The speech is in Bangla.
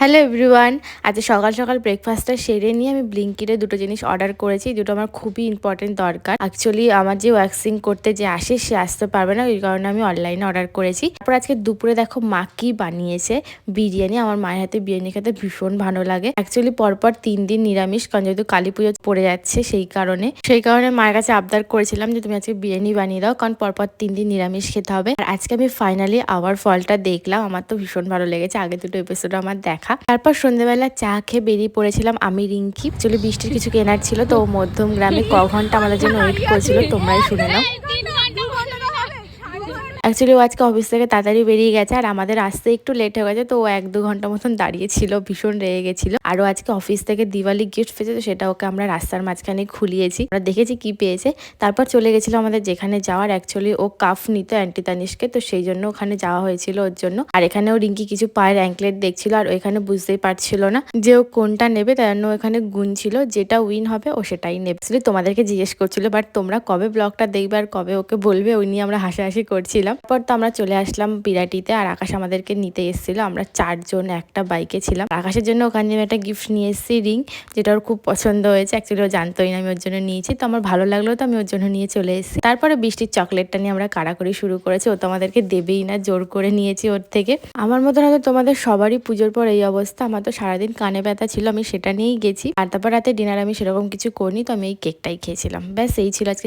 Hello everyone. আজ সকাল সকাল ব্রেকফাস্টটা সেরে নিয়ে আমি ব্লিঙ্কিটে দুটো জিনিস অর্ডার করেছি। দুটো আমার খুবই ইম্পর্টেন্ট দরকার। অ্যাকচুয়ালি আমার যে ওয়্যাক্সিং করতে যে আসে সে আসতে পারবে না, ওই কারণে আমি অনলাইনে অর্ডার করেছি। তারপর আজকে দুপুরে দেখো মা কি বানিয়েছে, বিরিয়ানি। আমার মায়ের হাতে বিরিয়ানি খেতে ভীষণ ভালো লাগে। অ্যাকচুয়ালি পরপর 3 দিন নিরামিষ, কারণ যেহেতু কালী পুজো পড়ে যাচ্ছে সেই কারণে মায়ের কাছে আবদার করেছিলাম যে তুমি আজকে বিরিয়ানি বানিয়ে দাও, কারণ পরপর 3 দিন নিরামিষ খেতে হবে। আর আজকে আমি ফাইনালি আওয়ার ফলটা দেখলাম, আমার তো ভীষণ ভালো লেগেছে। আগে দুটো এপিসোড আমার দেখা। তারপর সন্ধ্যেবেলা চা খেয়ে বেরিয়ে পড়েছিলাম আমি রিঙ্কি। অ্যাকচুয়ালি বৃষ্টির কিছু কেনার ছিল, তো মধ্যম গ্রামে ঘন্টা আমাদের জন্য ওয়েট করেছিল, তোমরাই শুনে নাও। অ্যাকচুয়ালি ও আজকে অফিস থেকে তাড়াতাড়ি বেরিয়ে গেছে, আর আমাদের আসতে একটু লেট হয়ে গেছে, তো ও 1-2 ঘন্টা মতন দাঁড়িয়েছিল, ভীষণ রেগে গেছিল। আরও আজকে অফিস থেকে দিওয়ালি গিফট পেয়েছে, তো সেটা ওকে আমরা রাস্তার মাঝখানে খুলিয়েছি, আমরা দেখেছি কি পেয়েছে। তারপর চলে গেছিল আমাদের যেখানে যাওয়ার। অ্যাকচুয়ালি ও কাফ নিত অ্যান্টি তানিশকে, তো সেই জন্য ওখানে যাওয়া হয়েছিল ওর জন্য। আর এখানেও রিঙ্কি কিছু পায়ের অ্যাঙ্কলেট দেখছিল, আর ওইখানে বুঝতেই পারছিল না যে ও কোনটা নেবে, তাই জন্য ওখানে গুনছিল, যেটা উইন হবে ও সেটাই নেবে। তোমাদেরকে জিজ্ঞেস করছিল, বাট তোমরা কবে ব্লগটা দেখবে আর কবে ওকে বলবে, ওই নিয়ে আমরা হাসাহাসি করছিলাম। তারপর তো আমরা চলে আসলাম বিরাটিতে, আর আকাশ আমাদেরকে নিতে এসেছিল। আমরা 4 জন একটা বাইকে ছিলাম। আকাশের জন্য ওখানে আমি একটা গিফট নিয়ে এসেছি, রিং, যেটা ওর খুব পছন্দ হয়েছে। অ্যাকচুয়ালি ও জানতোই না আমি ওর জন্য নিয়েছি, তো আমার ভালো লাগলো, তো আমি ওর জন্য নিয়ে চলে এসেছি। তারপরে বৃষ্টির চকলেটটা নিয়ে আমরা কাড়াকড়ি শুরু করেছি। ও তো আমাদেরকে দেবেই না, জোর করে নিয়েছি ওর থেকে। আমার মতন হয়তো তোমাদের সবারই পুজোর পর এই অবস্থা। আমার তো সারাদিন কানে ব্যথা ছিল, আমি সেটা নিয়েই গেছি। আর তারপর রাতে ডিনার আমি সেরকম কিছু করিনি, তো আমি এই কেকটাই খেয়েছিলাম। ব্যাস এই ছিল আজকে